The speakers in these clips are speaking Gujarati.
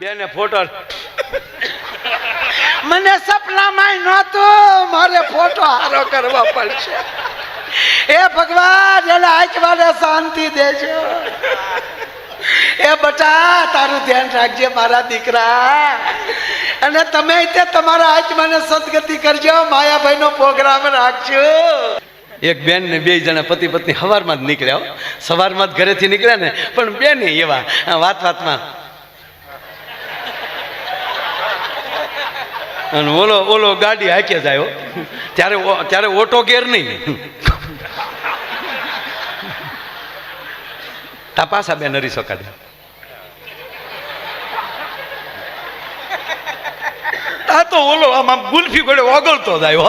બેને ફોટો મને સપનામાં નહોતું મારે ફોટો હારો કરવા પડશે. એ ભગવાન એને આંખમાં શાંતિ દેજો. એ બટા તારું ધ્યાન રાખજે મારા દીકરા, અને તમે તે તમારા આંખમાં સદગતિ કરજો. માયાભાઈ નો પ્રોગ્રામ રાખજો. એક બેન ને બે જણા પતિ પત્ની સવારમાં જ નીકળ્યા, સવારમાં જ ઘરેથી નીકળ્યા ને, પણ બેન એવા વાત વાતમાં અને ઓલો ગાડી હાકે જાય. ત્યારે ઓટો ગેર નહીં, તપાસા બેન હરી શકાય. આ તો ઓલો આમ ગુલ્ફી ગોળે ઓગળતો જાય.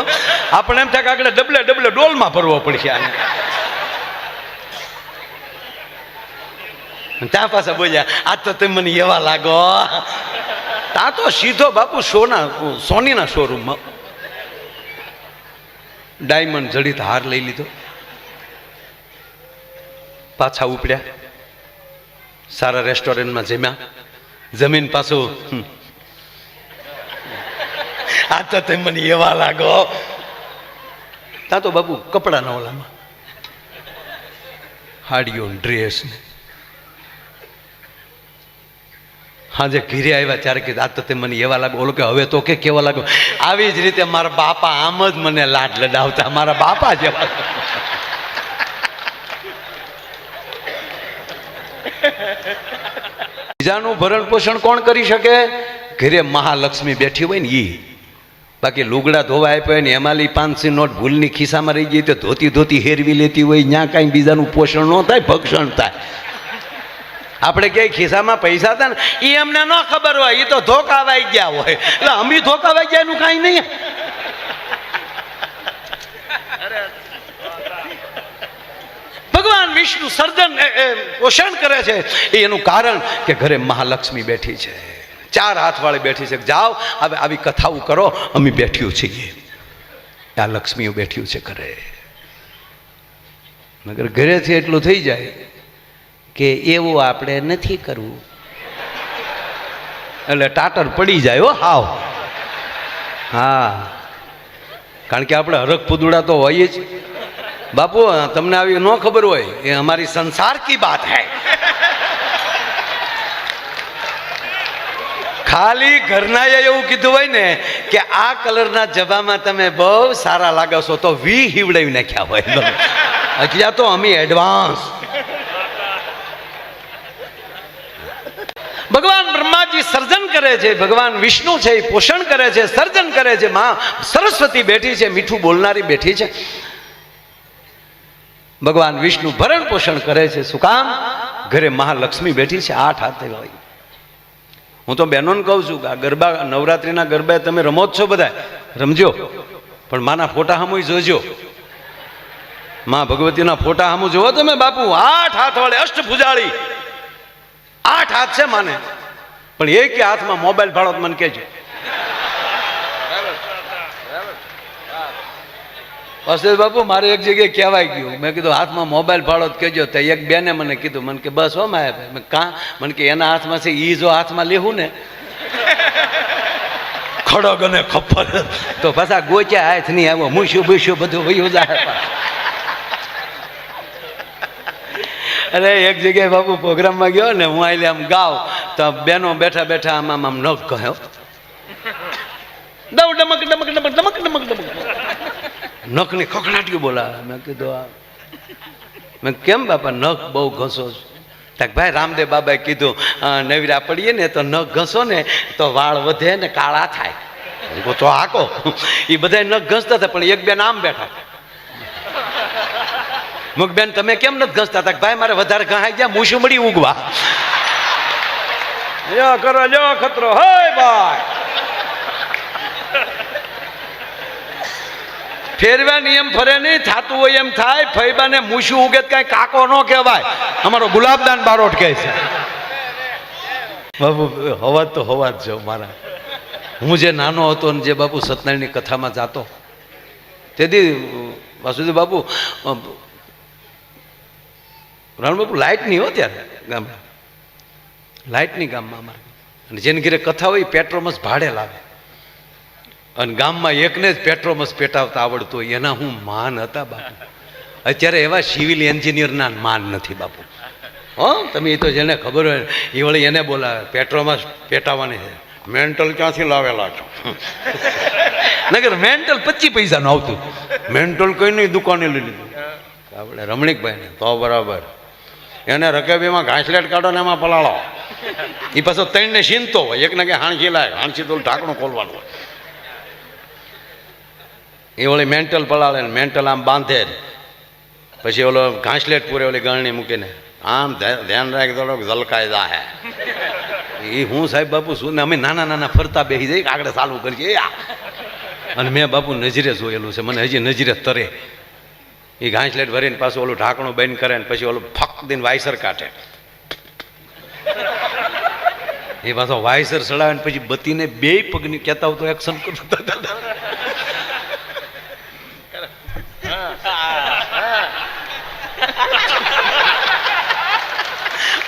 આપણે એમ થાય કે આગળ ડબલે ડબલે ડોલમાં ભરવો પડશે. ત્યાં પાછા બોલ્યા, આજ તો તમે મને એવા લાગો. તા તો સીધો બાપુ સોનીના શોરૂમમાં ડાયમંડ જડિત હાર લઈ લીધો, પાછા ઉપડ્યા, સારા રેસ્ટોરન્ટમાં જમ્યા, જમીન પાછું આ તો તમે મને એવા લાગો. તા તો બાપુ કપડાના ઓલામાં હાડીઓ ડ્રેસ ને હાજે ઘીરે આવ્યા ત્યારે કીધું આ તો તે મને એવા લાગો. ઓલો કે હવે તો કે કેવા લાગો. આવી જ રીતે મારા બાપા આમ જ મને લાડ લડાવતા, મારા બાપા જેવા. બીજાનું ભરણ પોષણ કોણ કરી શકે? ઘરે મહાલક્ષ્મી બેઠી હોય ને ઈ. બાકી લુગડા ધોવા આપ્યા ને એમાંલી 500 નોટ ભૂલની ખિસ્સામાં રહી ગઈ તો ધોતી હેરવી લેતી હોય, ત્યાં કાંઈ બીજાનું પોષણ ન થાય, ભક્ષણ થાય. આપણે ક્યાંય ખિસ્સામાં પૈસા હતા ને એ અમને ન ખબર હોય, એ તો ધોકાવાઈ ગયા હોય. એટલે અમે ધોકાવાઈ ગયા એનું કાંઈ નહીં. ભગવાન વિષ્ણુ સર્જન પોષણ કરે છે, એનું કારણ કે ઘરે મહાલક્ષ્મી બેઠી છે, 4 હાથ વાળી બેઠી છે. જાઓ હવે આવી કથાઓ કરો, અમે બેઠ્યું છીએ. આ લક્ષ્મીઓ બેઠ્યું છે ઘરે. મગર ઘરેથી એટલું થઈ જાય કે એવું આપણે નથી કરવું, એટલે ટાટર પડી જાય. હો હાવ. હા, કારણ કે આપણે હરખ પુદુડા તો હોય જ. બાપુ તમને આવી ન ખબર હોય, એ અમારી સંસાર કી બાત હૈ. ખાલી ઘરનાએ એવું કીધું હોય ને કે આ કલરના જબામાં તમે બહુ સારા લાગો છો તો હીવડાવી નાખ્યા હોય. અત્યારે તો અમે એડવાન્સ. ભગવાન બ્રહ્માજી સર્જન કરે છે, ભગવાન વિષ્ણુ છે એ પોષણ કરે છે, સર્જન કરે છે. માં સરસ્વતી બેઠી છે, મીઠું બોલનારી બેઠી છે. ભગવાન વિષ્ણુ ભરણ પોષણ કરે છે. શું કામ? ઘરે મહાલક્ષ્મી બેઠી છે, 8 હાથે હોય. હું તો બહેનોને કહું છું કે આ ગરબા, નવરાત્રિના ગરબા તમે રમો જ છો, બધા રમજો, પણ માના ફોટા સામું જોજો. માં ભગવતીના ફોટા સામું જોવો તમે બાપુ. 8 હાથ વાળે અષ્ટભુજાળી, 8 હાથ છે માને, પણ એક હાથમાં મોબાઈલ ભાડો મને કહેજો. બસ બાપુ મારે એક જગ્યાએ કહેવાય ગયું, મેં કીધું હાથમાં મોબાઈલ ભાડો કહેજો. તો એક બેને મને કીધું, મને કે બસ હો માયા. મેં કાં? મને કે એના હાથમાં છે, એ જો હાથમાં લેવું ને ખડગ અને ખપ્પર તો પાછા ગોચ્યા હાથ નહીં આવ્યો, મૂસ્યું બૂસ્યું બધું વયું જાય. અરે એક જગ્યાએ બાપુ પ્રોગ્રામમાં ગયો ને, હું આલે આમ ગાવ તો બેનો બેઠા બેઠા આમ નખ કહ્યો, ડમક ડમક ડમક ડમક ડમક ડમક ડમક નખની ખખડાટીઓ બોલાવે. મેં કીધું મેં કેમ બાપા નખ બહુ ઘસો છો? ભાઈ રામદેવ બાબાએ કીધું નવરા પડીએ ને તો નખ ઘસો ને તો વાળ વધે ને કાળા થાય. તો હાકો એ બધા નખ ઘસતા હતા, પણ એક બેન આમ બેઠા. મુક બેન તમે કેમ નથી ઘસતા? ભાઈ મારે વધારે ઘાઈ ગયા, મૂછું મળી ઉગવા. લ્યો કરો લ્યો ખતરો. હય ભાઈ ફેરવા નિયમ ફરે નહીં, થાતું હોય એમ થાય. ફૈબાને મૂછું ઉગે કઈ કાકો ન કહેવાય, અમારો ગુલાબદાન બારોટ કહે છે. બાપુ હવા તો હવા જ જાઉં મારા. હું જે નાનો હતો ને જે બાપુ સત્યનારાયણની કથામાં જાતો, તેથી વાસુદેવ બાપુ રણ બાપુ લાઇટ નહીં હો ત્યારે ગામમાં, લાઇટ નહીં ગામમાં અમારે. અને જેની ઘરે કથા હોય પેટ્રોમસ ભાડે લાવે, અને ગામમાં એકને જ પેટ્રોમસ પેટાવતા આવડતું હોય, એના હું માન હતા બાપુ. અત્યારે એવા સિવિલ એન્જિનિયરના માન નથી બાપુ. હો તમે એ તો જેને ખબર હોય એ વળી એને બોલાવે પેટ્રોમસ પેટાવવાની છે. મેન્ટલ ક્યાંથી લાવેલા છો? નગર મેન્ટલ 25 પૈસાનું આવતું. મેન્ટલ કઈ નહીં, દુકાને લઈ લીધું આપણે રમણીકભાઈને. તો બરાબર એને રકેબીમાં ઘાસલેટ કાઢો ને એમાં પલાળો. એ પાછો 3 ને સીનતો હોય, એકને કે હાણસી લાય, હાણસી તો ઢાંકણું ખોલવાનું હોય. એ વળી મેન્ટલ પલાળે ને મેન્ટલ આમ બાંધે, પછી ઓલો ઘાસલેટ પૂરે ઓલી ગળણી મૂકીને આમ ધ્યાન રાખી દો ઝલકાઈ જાહે. એ હું સાહેબ બાપુ શું ને અમે નાના નાના ફરતા બેસી જઈએ આગળ ચાલુ કરીએ. અને મેં બાપુ નજરે જોયેલું છે, મને હજી નજરે તરે. એ ઘાસલેટ ભરીને પાછું ઓલું ઢાંકણું બંધ કરે ને પછી ઓલું ફક દઈને વાયસર કાઢે. એ પાછો વાયસર ચડાવે ને પછી બત્તીને 2 પગની કહેતા હોય તો એક્શન કરું.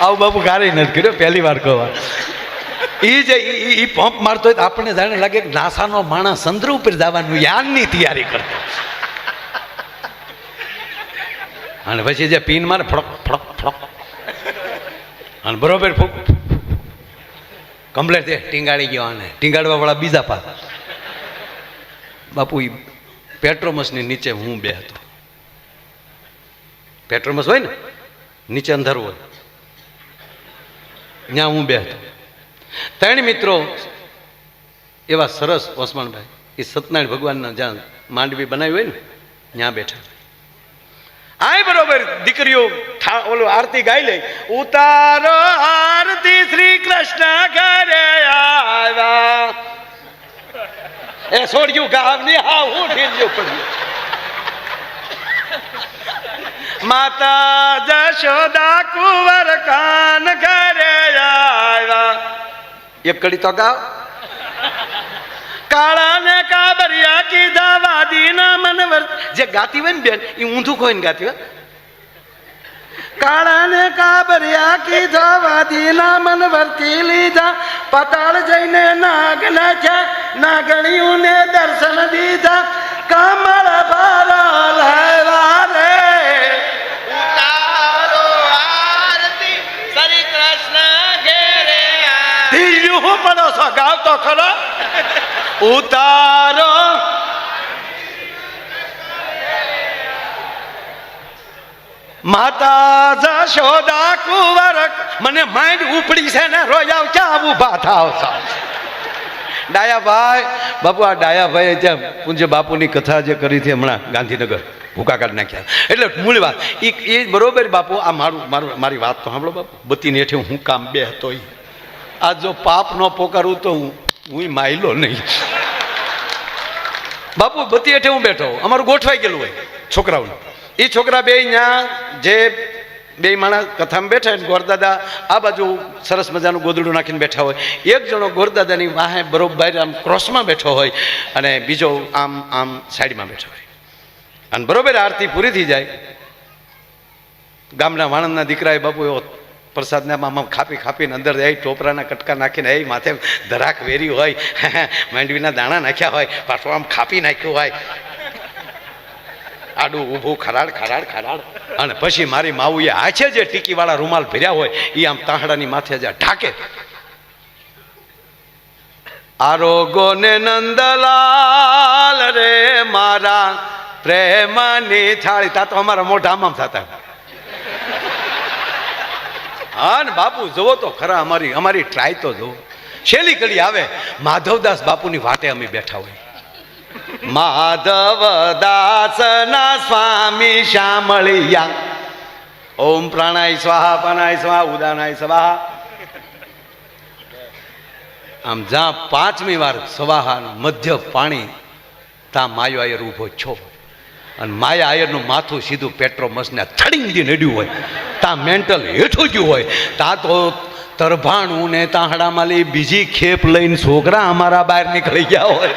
આવું બાપુ ક્યારેય નથી કર્યો, પહેલી વાર કહવા. એ જે એ પંપ મારતો હોય તો આપણને જાણે લાગે કે નાસાનો માણસ ચંદ્ર ઉપર જવાનું યાનની તૈયારી કરતો. અને પછી જે પીન મારે ફડક ફડક ફડક અને બરોબર કમ્પ્લેટ ટીંગાડી ગયો. અને ટીંગાડવા વાળા બીજા પાસ. બાપુ એ પેટ્રોમસની નીચે હું બે હતો. પેટ્રોમસ હોય ને નીચે અંધારું હોય, ત્યાં હું બે હતો. 3 મિત્રો એવા સરસ ઓસમાણભાઈ, એ સત્યનારાયણ ભગવાનના જ્યાં માંડવી બનાવી હોય ને ત્યાં બેઠા. આય બરોબર દીકરીઓ ઓલું આરતી ગાઈ લે. ઉતારો આરતી શ્રી કૃષ્ણ ઘરે આવ્યા. એ છોડ્યું ગામ ની હા હું ઢીલ્યું પડ્યું. માતા જશોદા કુંવર કાન ઘરે આવ્યા. એક કડી તો ગાવ. કાળા ને કાબરિયા કીધા વાદી ના મનવર. જે ગાતી હોય ને બેન એ ઊંધું ખોઈને ગાતી હોય. કાળા ને કાબરિયા કીધા વાદી ના મન વર્તી લીધા. પાતાળ જઈને નાગ નાખ્યા, નાગણીયું ને દર્શન દીધા. કમળ ભારા લાવ્યા રે. ઉતારો આરતી શ્રી કૃષ્ણ ઘેરે આવ્યા. ધીર્યું હું પડો છો, ગાવ તો ખરો. ઉતારો માતા જશોદા કુંવર. મને માઇન્ડ ઉપડી છે ને રોયાવ ક્યાં ઉભા થાવ છો. ડાયાભાઈ બાપુ, આ ડાયાભાઈ ત્યાં પૂજ્ય બાપુની કથા જે કરી હતી હમણાં ગાંધીનગર ભૂકા કાઢ નાખ્યા. એટલે મૂળ વાત એ બરોબર બાપુ. આ મારી વાત તો સાંભળો બાપુ. બત્તીની હેઠે હું કામ બે હતો. આ જો પાપ ન પોકારું તો હું માયલો નહીં બાપુ. બત્તી હેઠે હું બેઠો, અમારું ગોઠવાઈ ગયેલું હોય છોકરાઓનું. એ છોકરા બે ત્યાં જે 2 માણસ કથામાં બેઠા હોય, ગોરદાદા આ બાજુ સરસ મજાનું ગોદડું નાખીને બેઠા હોય. એક જણો ગોરદાદાની વાહે બરોબર આમ ક્રોસમાં બેઠો હોય અને બીજો આમ આમ સાઈડમાં બેઠો હોય. અને બરોબર આરતી પૂરી થઈ જાય. ગામના વાણંદના દીકરાએ બાપુ એવો પ્રસાદને આમ ખાપી ખાપીને અંદર એ ટોપરાના કટકા નાખીને એ માથે ધરાક વેરી હોય, માંડવીના દાણા નાખ્યા હોય, પાછું આમ ખાપી નાખ્યું હોય, આડું ઊભું ખરાડ ખરાડ ખરાડ. અને પછી મારી માવુએ હાથે જે ટીકીવાળા રૂમાલ ભર્યા હોય એ આમ તાહડાની માથે જે ઢાકે. આરોગો ને નંદલાલ રે મારા પ્રેમની થાળી. તા તો અમારા મોઢા આમ થતા. હા ને બાપુ જોવો તો ખરા, અમારી ટ્રાય તો જોવો. છેલ્લી કડી આવે માધવદાસ બાપુની વાટે અમે બેઠા હોય. માધવદાસ ના સ્વામી શામળિયા. ઓમ પ્રાણાય સ્વાહા પાનાય સ્વાહા ઉદાનાય સ્વાહા. આમ જ્યાં 5મી વાર સ્વાહા મધ્ય પાણી ત્યાં માયો આયર ઊભો છો. અને માયા આયરનું માથું સીધું પેટ્રોમસને થડીંગી નડ્યું હોય. ત્યાં મેન્ટલ હેઠું ગયું હોય. ત્યાં તો તરભાણું ને તાહડામાં લઈ બીજી ખેપ લઈને છોકરા અમારા બહાર નીકળી ગયા હોય.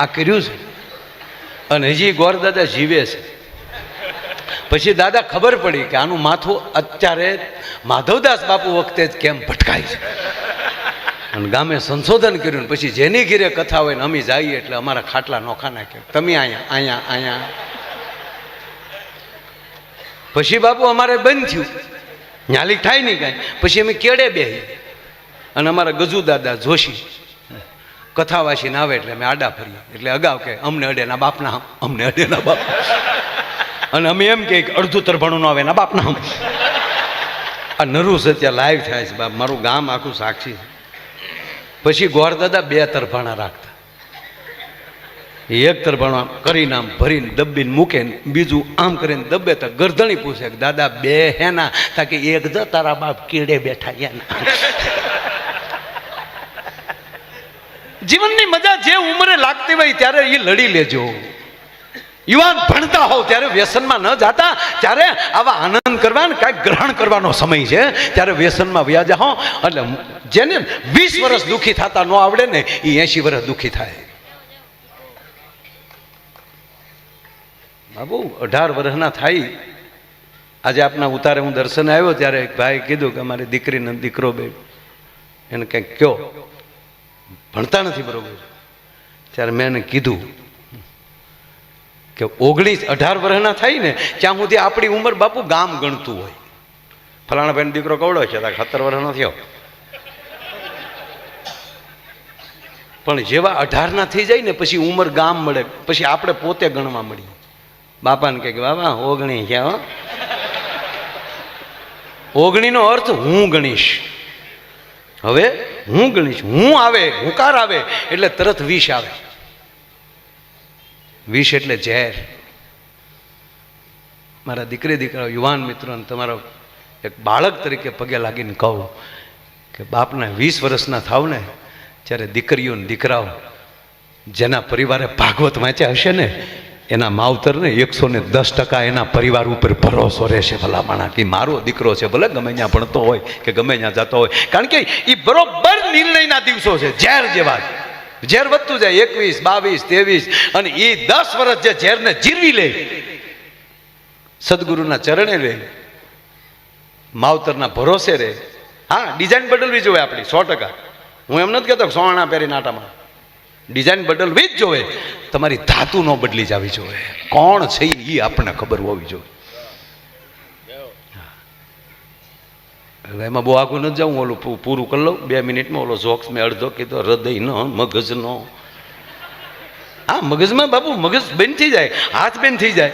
આ કર્યું છે. અને હજી ગોરદાદા જીવે છે. પછી દાદા ખબર પડી કે આનું માથું અત્યારે માધવદાસ બાપુ વખતે જ કેમ ભટકાય છે. અને ગામે સંશોધન કર્યું ને પછી જેની ઘીરે કથા હોય ને અમે જઈએ એટલે અમારા ખાટલા નોખા નાખે, તમે અહીંયા અહીંયા અહીંયા. પછી બાપુ અમારે બંધ થયું, ન્યાલી થાય નહીં કાંઈ. પછી અમે કેડે બેહી અને અમારા ગજુ દાદા જોશી કથા વાંચીને આવે એટલે અમે આડા ફરીએ. એટલે અગાઉ કે અમને અડેના બાપના, અમને અડેના બાપ. અને અમે એમ કે અડધું તરભાણું ન આવે એના બાપના હમ. આ નરું સત્ય લાઈવ થાય છે બાપ, મારું ગામ આખું સાક્ષી. પછી ગોર દાદા 2 તરભાણા રાખતા. એક તરભાણું આમ કરીને આમ ભરીને દબ્બીને મૂકે, બીજું આમ કરીને દબ્બે તો ગરદણી પૂછે કે દાદા 2 હેના? તાકે એક જ તારા બાપ કેડે બેઠા એના. જીવનની મજા જે ઉંમરે લાગતી હોય ત્યારે એ લડી લેજો. યુવાન ભણતા હોવ ત્યારે વ્યસનમાં ન જાતા, ત્યારે આવા આનંદ કરવા ને કાંઈક ગ્રહણ કરવાનો સમય છે, ત્યારે વ્યસનમાં વ્યા જાઓ. એટલે જેને 20 વર્ષ દુઃખી થતા ન આવડે ને એ 80 વર્ષ દુઃખી થાય. બાબુ 18 વર્ષના થાય. આજે આપના ઉતારે હું દર્શન આવ્યો ત્યારે એક ભાઈ કીધું કે અમારી દીકરીને દીકરો બે એને કંઈક કયો, ભણતા નથી બરોબર. ત્યારે મેં એને કીધું કે 18 વર્ષના થાય ને ત્યાં સુધી આપણી ઉંમર બાપુ ગામ ગણતું હોય. ફલાણા ભાઈનો દીકરો કવડો છે, 17 વર્ષનો થયો. પણ જેવા 18 ના થઈ જાય ને પછી ઉંમર ગામ મળે, પછી આપણે પોતે ગણવા મળીએ. બાપાને કહે કે બાબા 19 છે. 19 નો અર્થ હું ગણીશ. હવે હું ગણીશ, હું આવે, હુંકાર આવે એટલે તરત 20 આવે. 20 એટલે ઝેર. મારા દીકરી દીકરા યુવાન મિત્રોને તમારો એક બાળક તરીકે પગે લાગીને કહું કે બાપના 20 વર્ષના થાવ ને જ્યારે દીકરીઓ ને દીકરાઓ જેના પરિવારે ભાગવત વાંચ્યા હશે ને એના માવતરને 110% એના પરિવાર ઉપર ભરોસો રહેશે. ભલા માણા કે મારો દીકરો છે, ભલે ગમે ત્યાં ભણતો હોય કે ગમે ત્યાં જતો હોય, કારણ કે એ બરોબર નિર્ણયના દિવસો છે. ઝેર જેવા ઝેર વધતું જાય, 21, 22, 23, અને એ 10 વર્ષ જે ઝેરને જીરવી લે, સદગુરુના ચરણે રહે, માવતરના ભરોસે રહે. હા, ડિઝાઇન બદલવી જોઈએ આપણી 100%. હું એમ નથી કહેતો સોના પહેરી નાટામાં, ડિઝાઇન બદલવી જ જોઈએ. તમારી ધાતુ ન બદલી જવી જોઈએ. કોણ છે એ આપણને ખબર હોવી જોઈએ. એમાં બહુ આગું નથી જાઉં, ઓલું પૂરું કરી લઉં 2 મિનિટમાં. ઓલો જોક્સ મેં અડધો કીધો, હૃદયનો મગજનો. હા, મગજમાં બાપુ મગજ બંધ થઈ જાય, હાથ બંધ થઈ જાય.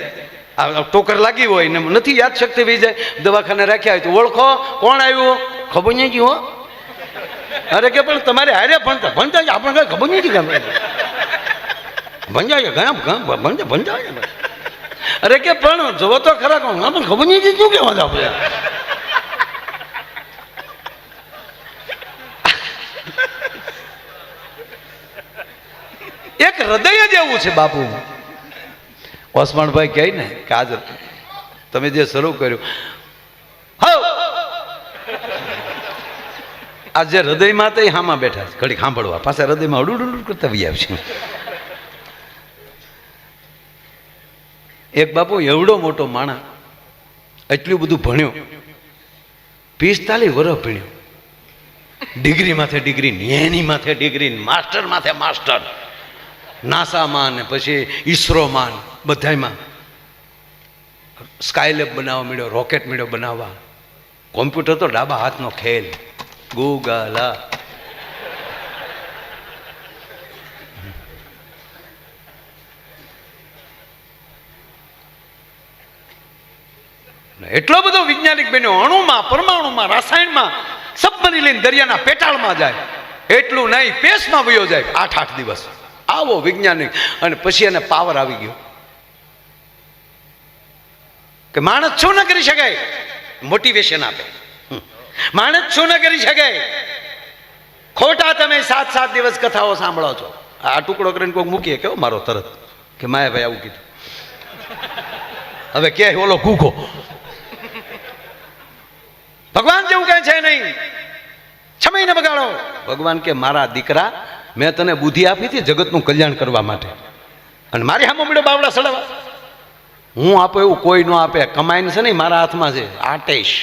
આ ટોકર લાગી હોય ને નથી યાદ શક્તિ થઈ જાય, દવાખાને રાખ્યા હોય તો ઓળખો કોણ આવ્યું, ખબર નહીં હો. અરે કે પણ તમારે હારે ભણતા ભણતા આપણે કઈ ખબર નથી ગમે ભંજાય ગયા ભંજાય. અરે કે પણ જોવો તો ખરા કોણ, પણ ખબર નહીં શું કેવા આપણે. એક હૃદય જ એવું છે બાપુ. ઓસમાણભાઈ કહે ને કે આજ તમે જે શરૂ કર્યું, આજે હૃદયમાં તો હામાં બેઠા છે, ઘડીક સાંભળવા, પાછા હૃદયમાં અડુડ કરતા વી આવશે. એક બાપુ એવડો મોટો માણસ, એટલું બધું ભણ્યો, 45 વર્ષ ભણ્યો, ડિગ્રી માથે ડિગ્રી, એની માથે ડિગ્રી, માસ્ટર માથે માસ્ટર, નાસામાં ને પછી ઈસરોમાં બધામાં સ્કાયલેબ બનાવવા મળ્યો, રોકેટ મળ્યો બનાવવા. કોમ્પ્યુટર તો ડાબા હાથનો ખેલ. ગૂગલ એટલો બધો વૈજ્ઞાનિક બન્યો, અણુમાં, પરમાણુમાં, રાસાયણમાં, સબમરી લઈને દરિયાના પેટાળમાં જાય. એટલું નહીં, પેસમાં વયો જાય 8 દિવસ. આવો વૈજ્ઞાનિક. અને પછી એને પાવર આવી ગયો કે માણસ શું ન કરી શકાય, મોટિવેશન આપે. માણસ શું ન કરી શકાય, ખોટા તમે 7 દિવસ કથાઓ સાંભળો છો. આ ટુકડો કરીને કોઈ મૂકીએ કેવો મારો તરત કે માયાભાઈ આવું કીધું, હવે કે ઓલો કૂકો. ભગવાન જેવું કઈ છે નહીં, સમય ને બગાડો. ભગવાન કે મારા દીકરા, મેં તને બુદ્ધિ આપી હતી જગતનું કલ્યાણ કરવા માટે, અને મારી સામે મળ્યો બાવડા સડાવા. હું આપો એવું કોઈ ન આપે. કમાઈને છે ને મારા હાથમાં છે, આટેશ.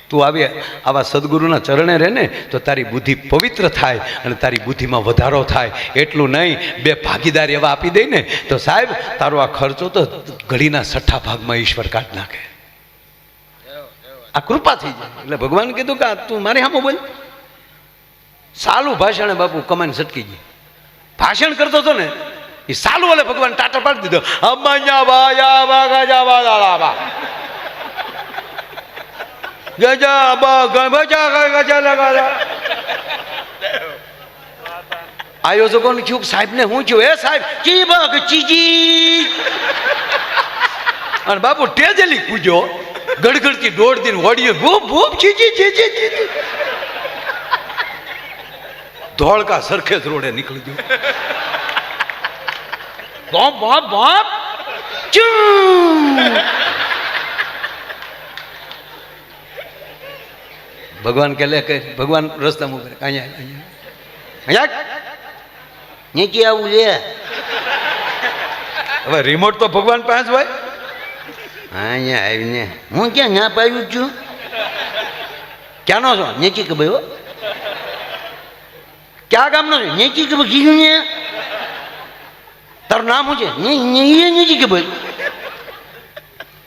તું આવી આવા સદગુરુના ચરણે રહે ને તો તારી બુદ્ધિ પવિત્ર થાય અને તારી બુદ્ધિમાં વધારો થાય. એટલું નહીં, બે ભાગીદાર એવા આપી દે ને તો સાહેબ તારો આ ખર્ચો તો ઘડીના 6 ભાગમાં ઈશ્વર કાઢ નાખે. આ કૃપા થઈ જાય. એટલે ભગવાન કીધું કે તું મારી સામે બોલ. સાલું ભાષણ બાપુ કમાઈને સટકી ગઈ. ભાષણ કરતો હતો ને એ સાલું વાલે ભગવાન ટાટા પાડી દીધો. આયોજકોને થયું સાહેબ ને હું થયું? એ સાહેબ ચીજી. અને બાપુ ટેજલી પૂજ્યો, ગડગડતી દોડતી વળીઓ ભૂપ ભૂપ ચીજી. ધોળકા સરખેજ રોડે નીકળી ગયો. બોપ બોપ બોપ ભગવાન કે લે કે ભગવાન રસ્તામાં ઉભા અહીંયા આવું લે. હવે રિમોટ તો ભગવાન પાસે હોય. અહીંયા આવીને હું ક્યાં ના પાડ્યું છું? ક્યાંનો છો? નેચી કે ભાઈ ક્યાં ગામનો છે? નેચી કે કીધું ને. તારું નામ શું છે? નેચી કે ભાઈ.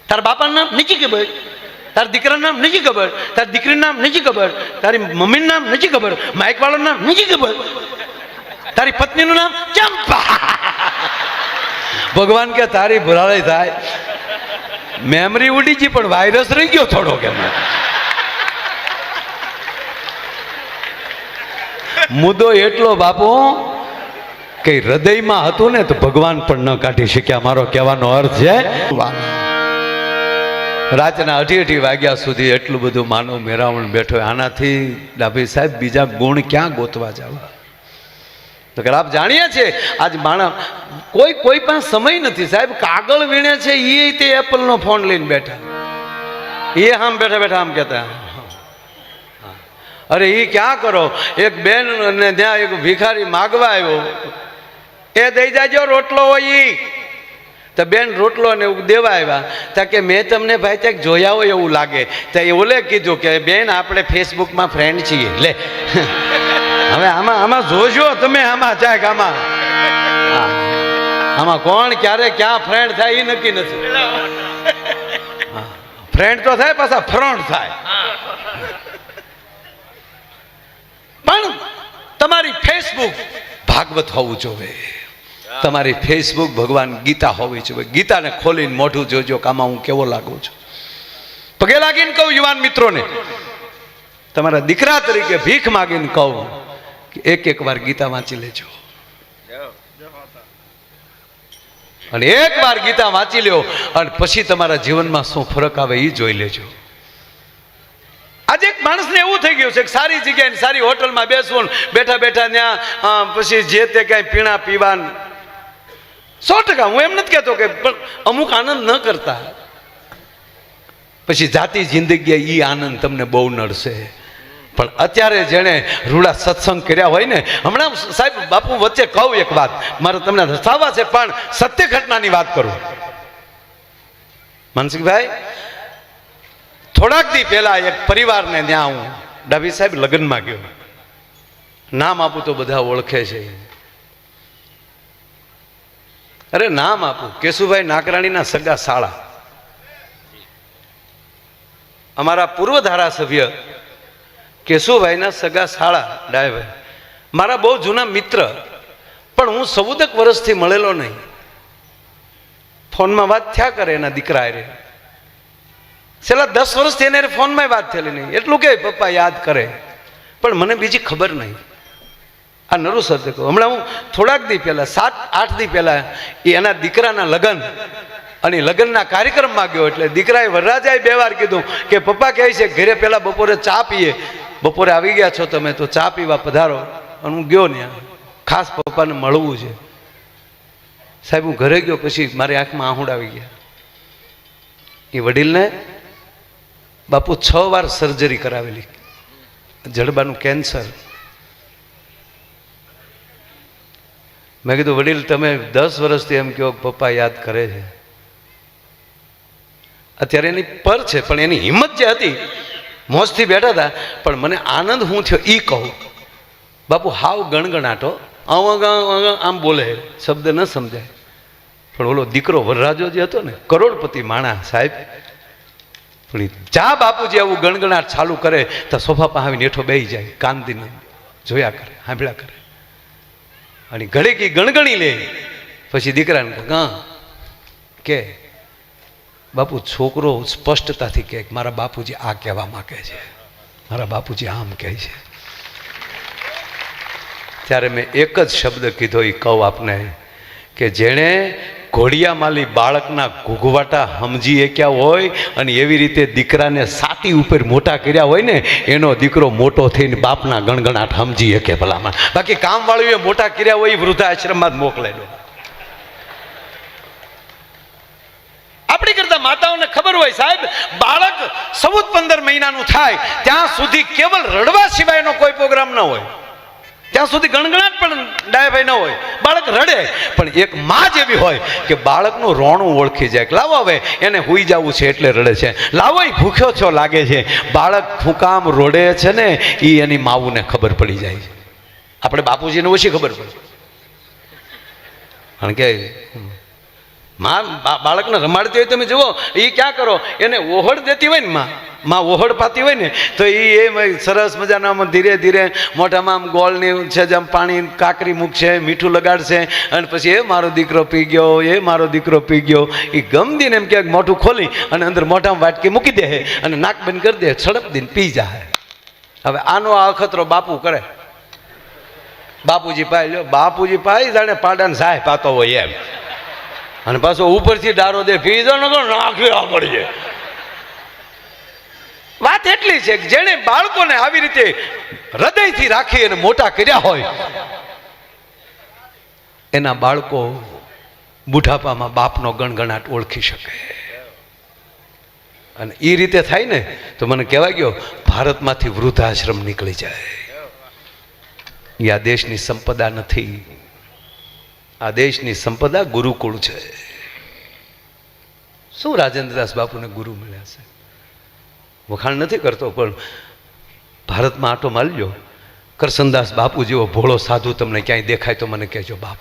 તારા બાપાનું નામ નેચી કે ભાઈ. તારા દીકરાનું નામ નથી ખબર, તારી દીકરીનું નામ નથી ખબર, તારી મમ્મીનું નામ નથી ખબર, માઇક વાળાનું નામ નથી ખબર, તારી પત્નીનું નામ ચંપા. ભગવાન કે તારી ભરાળી થાય. મેમરી ઉડી ગઈ પણ વાયરસ રહી ગયો થોડો. કે મુદ્દો એટલો બાપુ કે હૃદયમાં હતું ને તો ભગવાન પણ ન કાઢી શક્યા. મારો કહેવાનો અર્થ છે રાતના 8 વાગ્યા સુધી એટલું બધું માનવ મેરાવણ બેઠો. આનાથી ડાભી સાહેબ બીજા ગુણ ક્યાં ગોતવા જવા? તો કે આપ જાણીએ છીએ આજ માણસ કોઈ પણ સમય નથી સાહેબ. કાગળ વીણે છે એ તે એપલનો ફોન લઈને બેઠા. એ આમ બેઠા બેઠા આમ કહેતા અરે એ ક્યાં કરો? એક બેન ને ત્યાં એક ભિખારી માગવા આવ્યો. એ દઈ જાજો રોટલો હોય ઈ. તો બેન રોટલો ને એવું દેવા આવ્યા. તા કે મેં તમને ભાઈ ત્યાં જોયા હોય એવું લાગે. તો એ ઓલે કીધું કે બેન આપણે ફેસબુકમાં ફ્રેન્ડ છીએ. લે હવે આમાં જોજો તમે. આમાં કોણ ક્યારે ક્યાં ફ્રેન્ડ થાય એ નક્કી નથી. ફ્રેન્ડ તો થાય પાછા ફ્રન્ટ થાય. પણ તમારી ફેસબુક ભાગવત હોવું જોઈએ. તમારી ફેસબુક ભગવાન ગીતા હોવી જોઈએ. ગીતાને ખોલીને મોઢું જોજો કે આમાં હું કેવો લાગુ છું. પગે લાગીને કહું યુવાન મિત્રોને, તમારા દીકરા તરીકે ભીખ માગીને કહું કે એક વાર ગીતા વાંચી લેજો. અને એક વાર ગીતા વાંચી લ્યો અને પછી તમારા જીવનમાં શું ફરક આવે એ જોઈ લેજો. આજે એક માણસને એવું થઈ ગયું છે કે સારી જગ્યાએ સારી હોટલમાં બેસવું, બેઠા બેઠા ત્યાં પછી જે તે કાંઈ પીણા પીવાનું 100%. હું એમ નથી કહેતો કે પણ અમુક આનંદ ન કરતા. પછી જાતિ જિંદગી એ આનંદ તમને બહુ નડશે. પણ અત્યારે જેણે રૂડા સત્સંગ કર્યા હોય ને, હમણાં સાહેબ બાપુ વચ્ચે કહું એક વાત, મારે તમને રસાવવા છે પણ સત્ય ઘટનાની વાત કરું. માનસિકભાઈ, થોડાક દી પહેલા એક પરિવારને ત્યાં હું ડાભી સાહેબ લગ્નમાં ગયો. નામ આપું તો બધા ઓળખે છે. અરે નામ આપું, કેશુભાઈ નાકરાણીના સગા સાળા, અમારા પૂર્વ ધારાસભ્ય કેશુભાઈના સગા સાળા ડાયભાઈ, મારા બહુ જૂના મિત્ર. પણ હું 14 વર્ષથી મળેલો નહીં. ફોનમાં વાત થયા કરે એના દીકરા હારે. છેલ્લા 10 વર્ષથી એને ફોનમાં વાત થયેલી નહીં. એટલું કે પપ્પા યાદ કરે, પણ મને બીજી ખબર નહીં. આ નરું સત્ય કહું, હમણાં હું થોડાક દી પહેલા 7-8 દી પહેલા એના દીકરાના લગ્ન અને લગ્નના કાર્યક્રમમાં ગયો. એટલે દીકરાએ વરરાજાએ 2 વાર કીધું કે પપ્પા કહે છે ઘરે પહેલા બપોરે ચા પીએ. બપોરે આવી ગયા છો તમે તો ચા પીવા પધારો. અને હું ગયો ને ખાસ પપ્પાને મળવું છે. સાહેબ હું ઘરે ગયો પછી મારી આંખમાં આહુડ આવી ગયા. એ વડીલને બાપુ 6 વાર સર્જરી કરાવેલી, જડબાનું કેન્સર. મેં કીધું વડીલ તમે 10 વર્ષથી એમ કહો કે પપ્પા યાદ કરે છે. અત્યારે એની પર છે, પણ એની હિંમત જે હતી, મોજથી બેઠા હતા, પણ મને આનંદ હું થયો એ કહું. બાપુ હાવ ગણગણાટો, આમ બોલે, શબ્દ ન સમજાય. પણ ઓલો દીકરો વરરાજો જે હતો ને, કરોડપતિ માણા સાહેબ, પણ જા બાપુજી આવું ગણગણાટ ચાલુ કરે તો સોફા પાસે આવીને હેઠો બેસી જાય, કાંદીને જોયા કરે, સાંભળ્યા કરે. અને ઘડીક ગણગણી લે, પછી દીકરાને કે બાપુ છોકરો સ્પષ્ટતાથી કહે મારા બાપુજી આ કહેવા માંગે છે, મારા બાપુજી આમ કહે છે. ત્યારે મેં એક જ શબ્દ કીધો, એ કહું આપને, કે જેણે ઘોડિયામાલી બાળકના ઘૂઘવાટા સમજી શક્યા હોય અને એવી રીતે દીકરાને સાતી ઉપર મોટા કર્યા હોય ને, એનો દીકરો મોટો થઈને બાપના ગણગણાટ સમજી શકે ભલામાં. બાકી કામવાળીએ મોટા કર્યા હોય એ વૃદ્ધાશ્રમમાં જ મોકલે. આપણી કરતા માતાઓને ખબર હોય સાહેબ, બાળક 14-15 મહિનાનું થાય ત્યાં સુધી કેવલ રડવા સિવાયનો કોઈ પ્રોગ્રામ ન હોય, ત્યાં સુધી ગણગણાટ પણ ડાયાભાઈ ન હોય. બાળક રડે, પણ એક માં જ એવી હોય કે બાળકનું રોણું ઓળખી જાય. લાવો હવે એને હુઈ જવું છે એટલે રડે છે, લાવો એ ભૂખ્યો છો લાગે છે. બાળક ફૂંકામ રોડે છે ને, એ એની માવુને ખબર પડી જાય છે. આપણે બાપુજીને ઓછી ખબર પડે, કારણ કે માં બાળકને રમાડતી હોય. તમે જુઓ એ ક્યાં કરો, એને ઓહળ દેતી હોય ને, માં ઓહળ પાતી હોય ને, તો એ સરસ મજાના ધીરે ધીરે મોઢામાં આમ ગોળની છે જેમ પાણી કાકરી મૂકશે, મીઠું લગાડશે, અને પછી એ મારો દીકરો પી ગયો, એ મારો દીકરો પી ગયો. એ ગમદીને એમ ક્યાંક મોઢું ખોલી અને અંદર મોઢામાં વાટકી મૂકી દે અને નાક બંધ કરી દે, છડપ દઈને પી જાય. હવે આનો આ અખતરો બાપુ કરે. બાપુજી પાય લ્યો, બાપુજી પાય જાણે પાડાને સાય પાતો હોય એમ, અને પાછો ઉપરથી ડારો દે, પી જાવ ને નાખી પડી જાય. વાત એટલી છે કે જેણે બાળકોને આવી રીતે હૃદયથી રાખી અને મોટા કર્યા હોય, એના બાળકો બુઢાપામાં બાપનો ગણગણાટ ઓળખી શકે. અને એ રીતે થાય ને તો મને કહેવાય ગયો, ભારતમાંથી વૃદ્ધાશ્રમ નીકળી જાય. એ આ દેશની સંપદા નથી, આ દેશની સંપદા ગુરુકુળ છે. શું રાજેન્દ્રદાસ બાપુને ગુરુ મળ્યા છે, વખાણ નથી કરતો, પણ ભારતમાં આટો મારજો, કરસનદાસ બાપુ જેવો ભોળો સાધુ તમને ક્યાંય દેખાય તો મને કહેજો બાપ.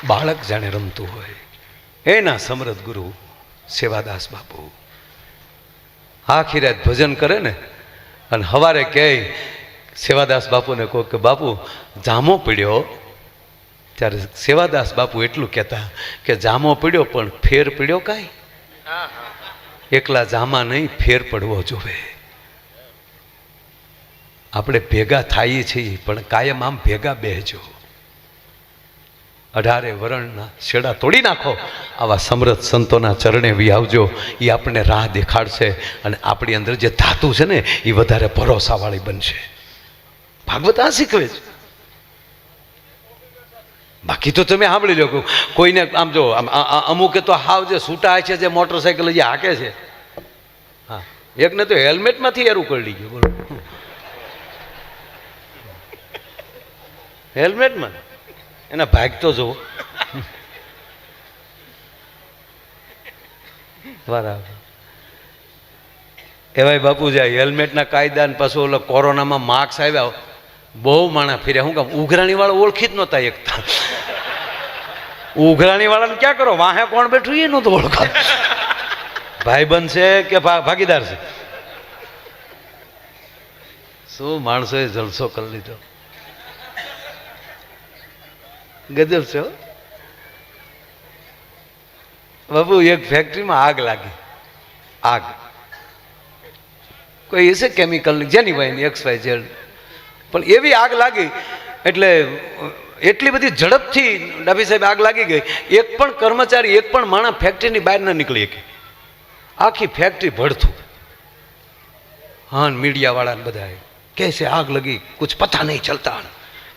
બાળક જાણે રમતું હોય, એના સમરથ ગુરુ સેવાદાસ બાપુ આખી રાત ભજન કરે ને, અને સવારે કહે સેવાદાસ બાપુને કહો કે બાપુ જામો પડ્યો, ત્યારે સેવાદાસ બાપુ એટલું કહેતા કે જામો પડ્યો પણ ફેર પડ્યો કાંઈ, એકલા જામા નહીં ફેર પડવો જોવે. આપણે ભેગા થઈએ છીએ પણ કાયમ આમ ભેગા બેહજો. 18 વરણના છેડા તોડી નાખો, આવા સમરથ સંતોના ચરણે વિયાવજો. એ આપણને રાહ દેખાડશે અને આપણી અંદર જે ધાતુ છે ને એ વધારે ભરોસાવાળી બનશે. ભાગવત આ શીખવે છે. બાકી તો તમે સાંભળી લો, કોઈને આમ જો અમુકે તો હાવ જે છૂટા છે, જે મોટરસાઇકલ જે હાકે છે, હા, એકને તો હેલ્મેટમાંથી એરું કરી ગયું. બોલો, હેલ્મેટમાં એના ભાગ તો જુઓ. બરાબર. એવાય બાપુ જાય હેલ્મેટના કાયદા ને પાછું ઓલો કોરોનામાં માર્ક્સ આવ્યા, બહુ માણા ફર્યા. શું કામ? ઉઘરાણી વાળા ઓળખી જ નહોતા એકતા. ઉઘરાણી વાળાને ક્યાં કરો, વાહે કોણ બેઠું એ નહોતું ઓળખા. ભાઈબંધ છે કે ભાગીદાર છે? શું માણસોએ જલસો કરી લીધો, ગજબ છે બાપુ. એક ફેક્ટરીમાં આગ લાગી, આગ કોઈ હશે કેમિકલની, જેની હોય XYZ, પણ એવી આગ લાગી એટલે એટલી બધી ઝડપથી ડાભી સાહેબ આગ લાગી ગઈ, એક પણ કર્મચારી, એક પણ માણસ ફેક્ટરીની બહાર ન નીકળી શકે. આખી ફેક્ટરી ભડથું. હા, મીડિયાવાળાને બધા કહે છે આગ લગી, કુછ પતા નહીં ચલતા.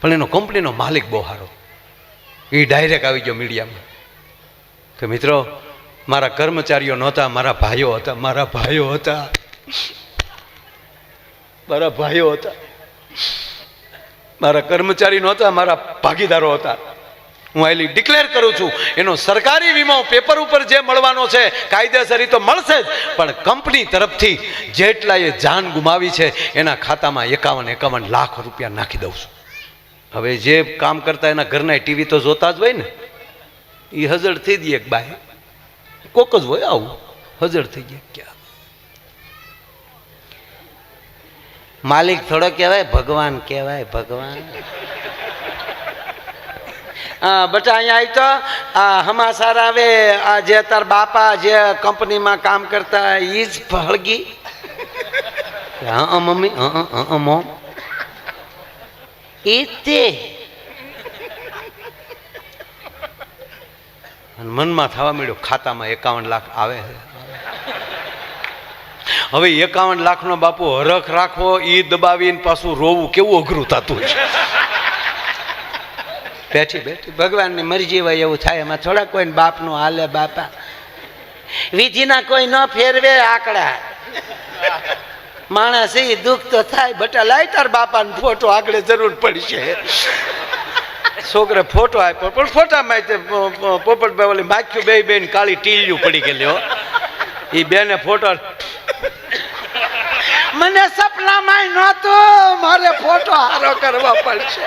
પણ એનો કંપનીનો માલિક બહુ સારો, એ ડાયરેક્ટ આવી ગયો મીડિયામાં કે મિત્રો મારા કર્મચારીઓ નહોતા, મારા ભાઈઓ હતા, મારા ભાઈઓ હતા, મારા ભાઈઓ હતા. મારા કર્મચારી નહોતા, મારા ભાગીદારો હતા. હું આટલી ડિક્લેર કરું છું, એનો સરકારી વીમો પેપર ઉપર જે મળવાનો છે કાયદેસર તો મળશે જ, પણ કંપની તરફથી જેટલાએ જાન ગુમાવી છે એના ખાતામાં 51 લાખ રૂપિયા નાખી દઉં છું. હવે જે કામ કરતા એના ઘરના ટીવી તો જોતા જ હોય ને, એ હજળ થઈ દઈએ એક બાય કોક જ હોય આવું હજળ થઈ ગયા. ક્યાં માલિક થોડો કહેવાય, ભગવાન કહેવાય, ભગવાન. બેટા અહીંયા આવી તો આ હમાસાર આવે, આ જે તાર બાપા જે કંપનીમાં કામ કરતા ઈ જ ફળગી. હા મમ્મી, મોમ એ તે અને મનમાં થવા મળ્યું ખાતામાં 51 લાખ આવે છે. હવે 51 લાખનો બાપુ હરખ રાખવો, ઈ દબાવીને પાછું રોવું કેવું અઘરું થતું છે. બેઠી બેઠી ભગવાનની મરજી હોય એવું થાય, એમાં થોડા કોઈ બાપનું હાલે. બાપા વિધિના કોઈ ન ફેરવે આંકડા. માણસ એ દુઃખ તો થાય. બેટા લાય તાર બાપાનો ફોટો, આગળ જરૂર પડશે. છોકરે ફોટો આપ્યો પણ ફોટામાં પોપટભાઈ ઓલી માખ્યું બે બેન કાળી ટીલિયું પડી ગયેલી. એ બેને ફોટો મને સપનામાં નહોતું, મારે ફોટો હારો કરવા પડશે.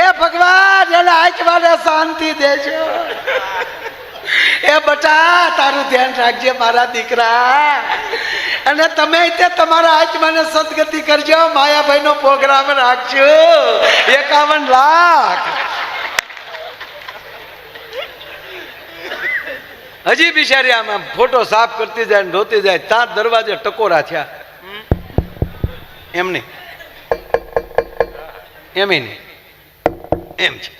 એ ભગવાન એને આંખવાને શાંતિ દેજો. એ બટા તારું ધ્યાન રાખજે મારા દીકરા, અને તમે તે તમારા આત્માને સદગતિ કરજો. માયાભાઈ નો પ્રોગ્રામ રાખજો. 51 લાખ હજી બિચારી આમાં ફોટો સાફ કરતી જાય ને ધોતી જાય, ત્યાં દરવાજે ટકોરા થયા. એમ નહીં, એમ નહીં, એમ છે.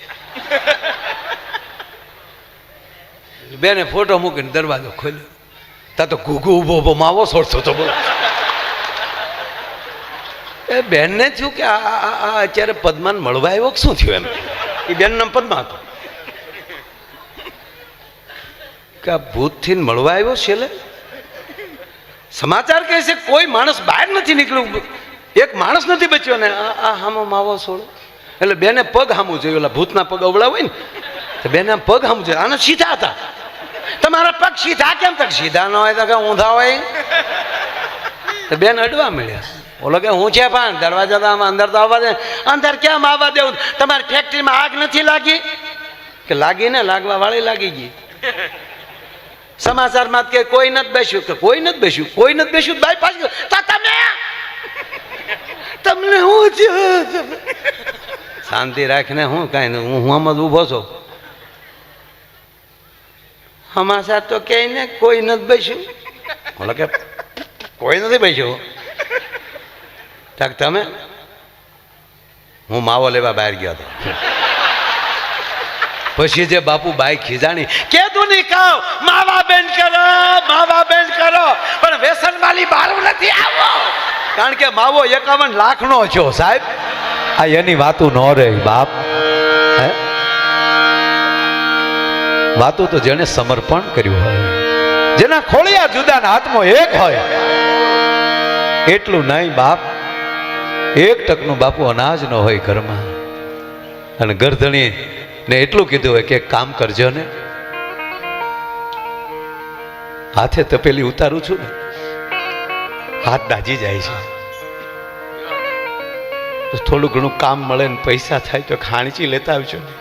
બેને ફોટો મૂકીને દરવાજો ખોલ્યો, તા તો ઘૂઘુ ઉભો ઉભો માવો છોડતો તો. બોલો એ બેનને થયું કે આ અત્યારે પદ્માને મળવા આવ્યો શું થયું એમ. એ બેન નામ પદ્મા હતો કે આ ભૂતથી મળવા આવ્યો છેલ્લે. સમાચાર કહે છે કોઈ માણસ બહાર નથી નીકળ્યું, એક માણસ નથી બચ્યો ને આ હામો માવો છોડો. એટલે બેને પગ હામું જોયું, ઓલા ભૂતના પગ અવળા હોય ને તો બેને પગ હામું જોયું. આને સીધા હતા. તમારા પગ સીધા કેમ? તક સીધા ન હોય તો કે ઊંધા હોય. તો બેન અડવા મળ્યા. ઓલો કે હું છે પણ દરવાજા તો આમાં અંદર તો આવવા દે. અંદર કેમ આવવા દેવું? તમારી ફેક્ટરીમાં આગ નથી લાગી? કે લાગી ને, લાગવા વાળી લાગી ગઈ. સમાચારમાં કે કોઈ નથી બેસ્યું, કે કોઈ નથી બેસ્યું, કોઈ નથી બેસ્યું. બાઈ પાછી તો તમે તમને હું છે? શાંતિ રાખીને હું કાંઈ નહીં, હું આમ જ ઊભો છું. સમાચાર તો કે ને કોઈ નથી બેસ્યું. બોલો કે કોઈ નથી બેસ્યું. તમે? હું માવો લેવા બહાર ગયો હતો. પછી જે બાપુ બાઈ ખીજાણી કેતું નહીં કહો માવા બેન કરો, માવા બેન કરો, પણ વ્યસન વાળી બારું નથી આવો. કારણ કે માવો 51 લાખનો છો સાહેબ. આ એની વાતું ન રહી બાપ. હે વાતું તો જેને સમર્પણ કર્યું હોય, જેના ખોળિયા જુદાના હાથમાં એક હોય. એટલું નહીં બાપ, 1 ટકનું બાપુ અનાજ ન હોય ઘરમાં, અને ગરધણી ને એટલું કીધું હોય કે કામ કરજો ને, હાથે તપેલી ઉતારું છું ને હાથ દાજી જાય છે. તો થોડું ઘણું કામ મળે ને પૈસા થાય તો હાણચી લેતા આવજો ને.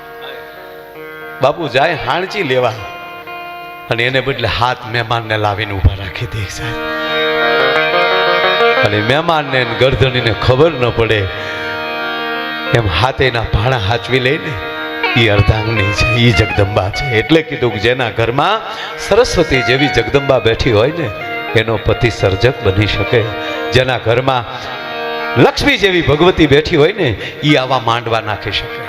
બાપુ જાય હાણચી લેવા, અને એને બદલે હાથ મહેમાનને લાવીને ઊભા રાખી દે સાહેબ. અને મહેમાનને ગરધણીને ખબર ન પડે એમ હાથેના ભાણા હાચવી લઈને એ અર્ધાંગની છે, એ જગદંબા છે. એટલે કીધું કે જેના ઘરમાં સરસ્વતી જેવી જગદંબા બેઠી હોય ને એનો પતિ સર્જક બની શકે. જેના ઘરમાં લક્ષ્મી જેવી ભગવતી બેઠી હોય ને એ આવા માંડવા નાખી શકે.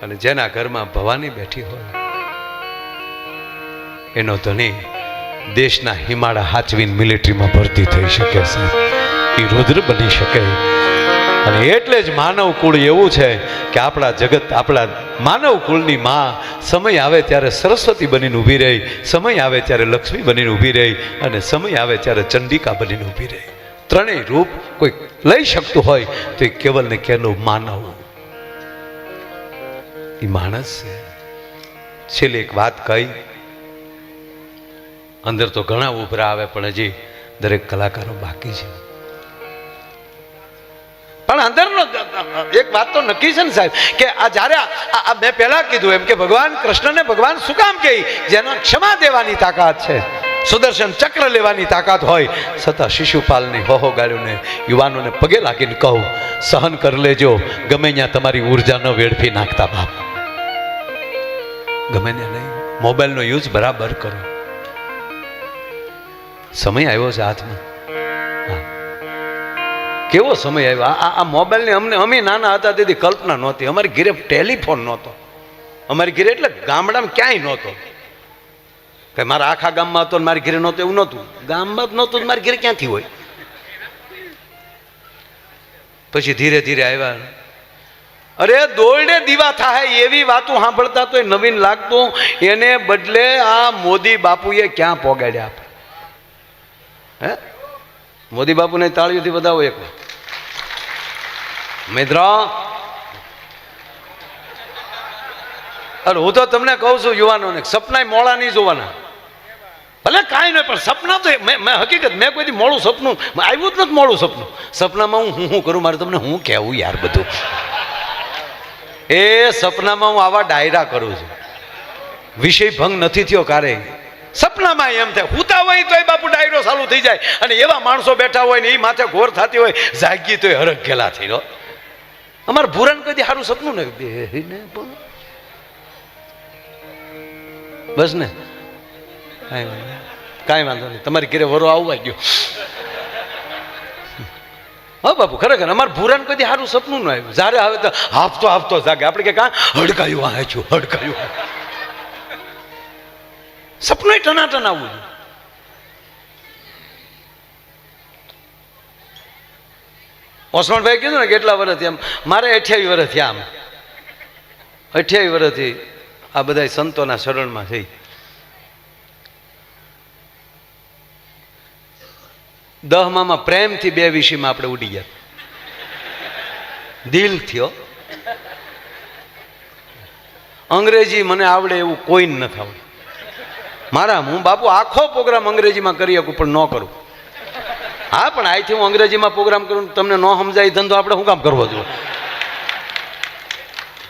અને જેના ઘરમાં ભવાની બેઠી હોય એનો ધણી દેશના હિમાળા હાચવીને મિલિટરીમાં ભરતી થઈ શકે છે, એ રુદ્ર બની શકે. અને એટલે જ માનવ કુળ એવું છે કે આપણા જગત, આપણા માનવ કુળની માં સમય આવે ત્યારે સરસ્વતી બનીને ઊભી રહી, સમય આવે ત્યારે લક્ષ્મી બનીને ઊભી રહી, અને સમય આવે ત્યારે ચંડિકા બનીને ઊભી રહી. ત્રણેય રૂપ કોઈ લઈ શકતું હોય તો એ કેવલ ને કેવલ માનવ, એ માણસ છે. છેલ્લે એક વાત કહી, અંદર તો ઘણા ઉભરા આવે પણ હજી દરેક કલાકારો બાકી છે. પણ અંદરનો એક વાત તો નક્કી છે ને સાહેબ, કે આ જ્યારે મેં પહેલા કીધું એમ કે ભગવાન કૃષ્ણને ભગવાન શું કામ કહે? જેના ક્ષમા દેવાની તાકાત છે, સુદર્શન ચક્ર લેવાની તાકાત હોય, છતાં શિશુપાલની હોહો ગાળ્યોને યુવાનોને પગે લાગીને કહું, સહન કરી લેજો, ગમે ત્યાં તમારી ઉર્જા ન વેડફી નાખતા બાપ. ગમે ને નહીં, મોબાઈલનો યુઝ બરાબર કરો. સમય આવ્યો છે હાથમાં. કેવો સમય આવ્યો આ મોબાઈલની! અમે નાના હતા તેથી કલ્પના નહોતી. અમારી ઘરે ટેલિફોન નહોતો. અમારી ઘરે એટલે ગામડામાં ક્યાંય નહોતો. કે મારા આખા ગામમાં હતો ને મારી ઘરે નહોતો એવું નહોતું. ગામમાં જ નહોતું, મારી ઘરે ક્યાંથી હોય? પછી ધીરે ધીરે આવ્યા. અરે દોરડે દીવા થાય એવી વાતો સાંભળતા તો નવીન લાગતું, એને બદલે આ મોદી બાપુએ ક્યાં પોગાડ્યા આપણે? હે, મોદી બાપુને તાળીઓથી વધાવો એક મિત્ર. અરે હું તો તમને કહું છું યુવાનોને, સપના મોડા નહીં જોવાના. ભલે કાંઈ નહીં, પણ સપના તો મેં હકીકત મેં કોઈથી મોડું સપનું આવ્યું જ નથી. મોડું સપનું સપનામાં હું કરું? મારે તમને હું કહેવું યાર બધું. એ સપનામાં હું આવા ડાયરા કરું છું, વિષય ભંગ નથી થયો ક્યારે. સપનામાં એમ થાય, હુતા હોય તોય બાપુ ડાયરો ચાલુ થઈ જાય, અને એવા માણસો બેઠા હોય ને એ માથે ઘોર થતી હોય, જાગી તોય હરખ ગેલા થઈ રહ્યો. અમારે ભૂરાને કદી સારું સપનું ને બસ ને, કાંઈ વાંધો નહીં, તમારી ઘરે વરો આવવા ગયો. હા બાપુ, ખરેખર અમારે ભૂરાને કદી સારું સપનું ન આવ્યું. જ્યારે આવે તો હાફતો હાફતો જાગે. આપણે કે કાં હડકાયું વાંચ્યું, હડકાયું. સપનું ટનાટન આવવું જોઈએ. ઓસમાણભાઈ કીધું ને કેટલા વર્ષથી, આમ મારે 28 વર્ષ થયા. આમ 28 વર્ષથી આ બધા સંતોના શરણમાં થઈ. 10માં પ્રેમથી 2 વિષયમાં આપણે ઉડી ગયા. દિલ થયો. અંગ્રેજી મને આવડે એવું કોઈ નથી આવડે. હું બાપુ આખો પ્રોગ્રામ અંગ્રેજીમાં કરી શકું, પણ ન કરું. હા, પણ અહીંથી હું અંગ્રેજીમાં પ્રોગ્રામ કરું, તમને ન સમજાય ધંધો આપણે શું કામ કરવો જોઈએ?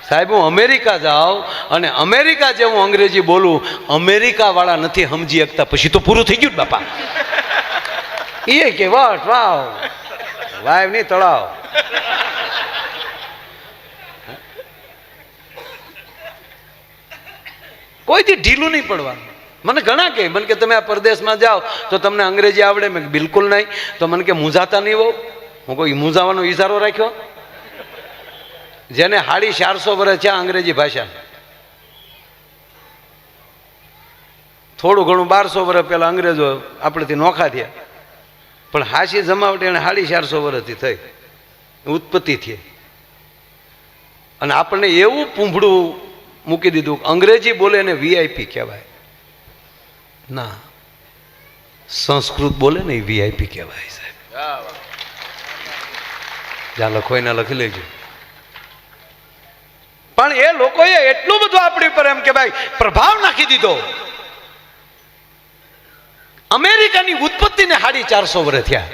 સાહેબ, હું અમેરિકા જાઉં અને અમેરિકા જેવું અંગ્રેજી બોલું, અમેરિકા વાળા નથી સમજી શકતા, પછી તો પૂરું થઈ ગયું બાપા. એ કે વાહ વાવ વાવ નહીં તળાવ. કોઈથી ઢીલું નહીં પડવાનું. મને ઘણા કહે, મને કે તમે આ પરદેશમાં જાઓ તો તમને અંગ્રેજી આવડે? મેં બિલકુલ નહીં. તો મને કે મૂંઝાતા નહીં હોવ? હું કોઈ મૂંઝાવાનો ઈશારો રાખ્યો? જેને 450 વર્ષ છે અંગ્રેજી ભાષા, થોડું ઘણું 1200 વર્ષ પહેલા અંગ્રેજો આપણેથી નોખા થયા, પણ હાસી જમાવટ એને 450 વર્ષથી થઈ, ઉત્પત્તિ થઈ. અને આપણને એવું પૂંભડું મૂકી દીધું, અંગ્રેજી બોલે એને VIP કહેવાય. ના, સંસ્કૃત બોલે ને એ VIP કહેવાય. સાહેબ જ્યાં લખો એના લખી લેજો. પણ એ લોકોએ એટલું બધું આપણી ઉપર એમ કે ભાઈ પ્રભાવ નાખી દીધો. અમેરિકાની ઉત્પત્તિને 450 વર્ષ થયા.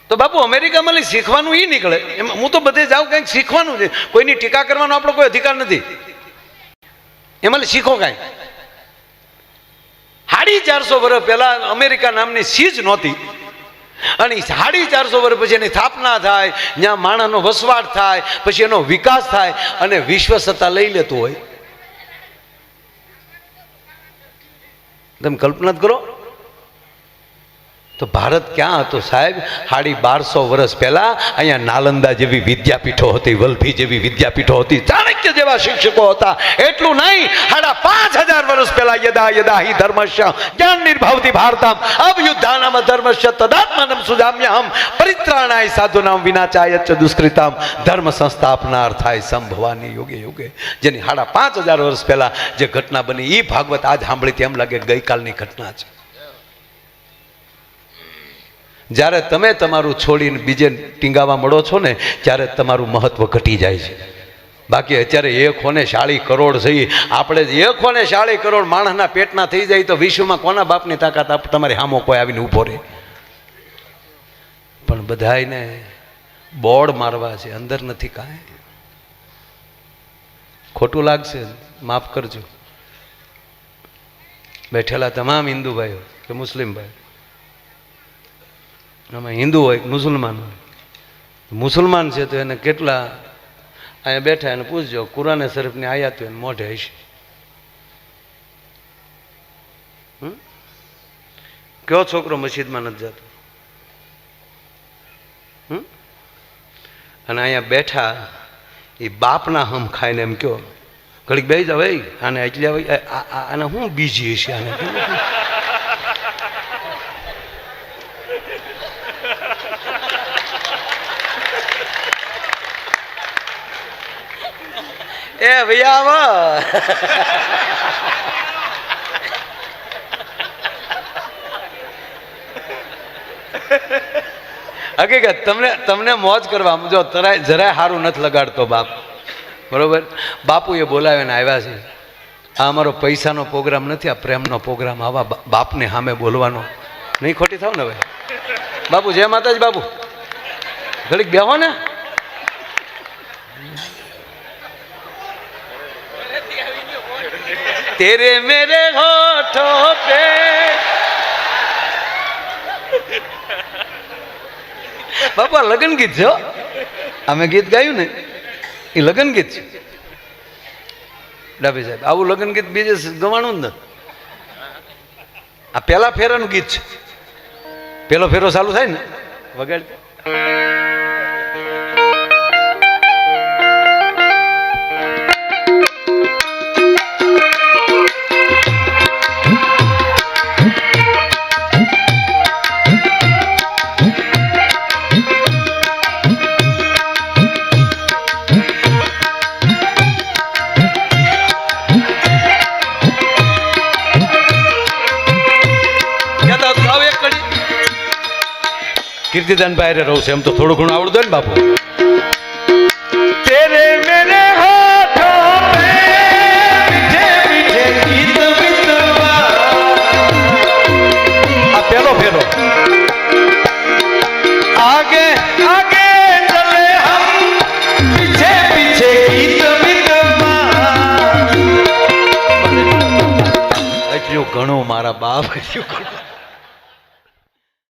તો બાપુ અમેરિકામાં શીખવાનું એ નીકળે. એમાં હું તો બધે જાઉં, કંઈક શીખવાનું છે. કોઈની ટીકા કરવાનો આપણો કોઈ અધિકાર નથી. એમાં શીખો કાંઈ. 450 વર્ષ પહેલા અમેરિકા નામની સીજ નહોતી, અને 450 વર્ષ પછી એની સ્થાપના થાય, જ્યાં માણસનો વસવાટ થાય, પછી એનો વિકાસ થાય અને વિશ્વ સત્તા લઈ લેતું હોય. તમે કલ્પના કરો તો ભારત ક્યાં હતો સાહેબ? 1250 વર્ષ પહેલા અહીંયા નાલંદા જેવી વિદ્યાપીઠો હતી, વલ્ભી જેવી વિદ્યાપીઠો હતી, ચાણક્ય જેવા શિક્ષકો હતા. એટલું નહીં, 5000 વર્ષ પહેલા યદા યદા હિ ધર્મસ્ય જ્ઞાન નિર્ભાવતી ભારતમ અભયુદ્ધાનામ ધર્મસ્ય તદાત્માનમ સુજામ્યહમ પરિત્રાણાય સાધુનામ વિનાચાય ચ દુષ્કૃતામ ધર્મ સંસ્થાપનાર્થાય સંભવાની યુગે યુગે. જેની 5500 વર્ષ પહેલા જે ઘટના બની, એ ભાગવત આજ સાંભળી તેમ લાગે ગઈકાલની ઘટના છે. જ્યારે તમે તમારું છોડીને બીજે ટીંગાવા મળો છો ને ત્યારે તમારું મહત્વ ઘટી જાય છે. બાકી અત્યારે 140 કરોડ થઈ, આપણે 140 કરોડ માણસના પેટના થઈ જાય તો વિશ્વમાં કોના બાપની તાકાત તમારી સામો કોઈ આવીને ઊભો રહે? પણ બધાયને બોર્ડ મારવા છે, અંદર નથી કાંઈ. ખોટું લાગશે, માફ કરજો. બેઠેલા તમામ હિન્દુ ભાઈઓ કે મુસ્લિમ ભાઈઓ, આમાં હિન્દુ હોય કે મુસલમાન હોય, મુસલમાન છે તો એને કેટલા અહીંયા બેઠા એને પૂછજો, કુરાને શરીફની આયાત એને મોઢે હશે. કયો છોકરો મસ્જિદમાં નથી જતો? અને અહીંયા બેઠા એ બાપના હમ ખાઈને એમ કયો ઘડીક બે જાવ, આને એટલે આને શું બીજી હશે? આને એ ભૈયા હકીકત તમને મોજ કરવા જો જરાય સારું નથી લગાડતો બાપ, બરોબર? બાપુએ બોલાવીને આવ્યા છે. આ અમારો પૈસાનો પ્રોગ્રામ નથી, આ પ્રેમનો પ્રોગ્રામ. આવા બાપને સામે બોલવાનો નહીં. ખોટી થાવ ને ભાઈ. બાપુ જય માતાજી. બાપુ ઘડીક બેહો ને. તેરે મેરે હોઠો પે બાપા લગન ગીત છે. અમે ગીત ગાયું ને એ લગન ગીત છે. ડાભી સાહેબ આવું લગન ગીત બીજે ગવાણું જ ને. આ પેલા ફેરાનું ગીત છે. પેલો ફેરો ચાલુ થાય ને વગાડ. કીર્તિદાન ભાઈ રહું છે એમ તો થોડું ઘણું આવડતું ને બાપુ. તેરે મેરે હોઠો પે મીઠે મીઠે ગીત વિતરવા. આ પેલો ફેરો. આગે આગે ચલે હમ પીછે પીછે ગીત વિતરવા. હજુ ઘણું મારા બાપ, હજુ ઘણું.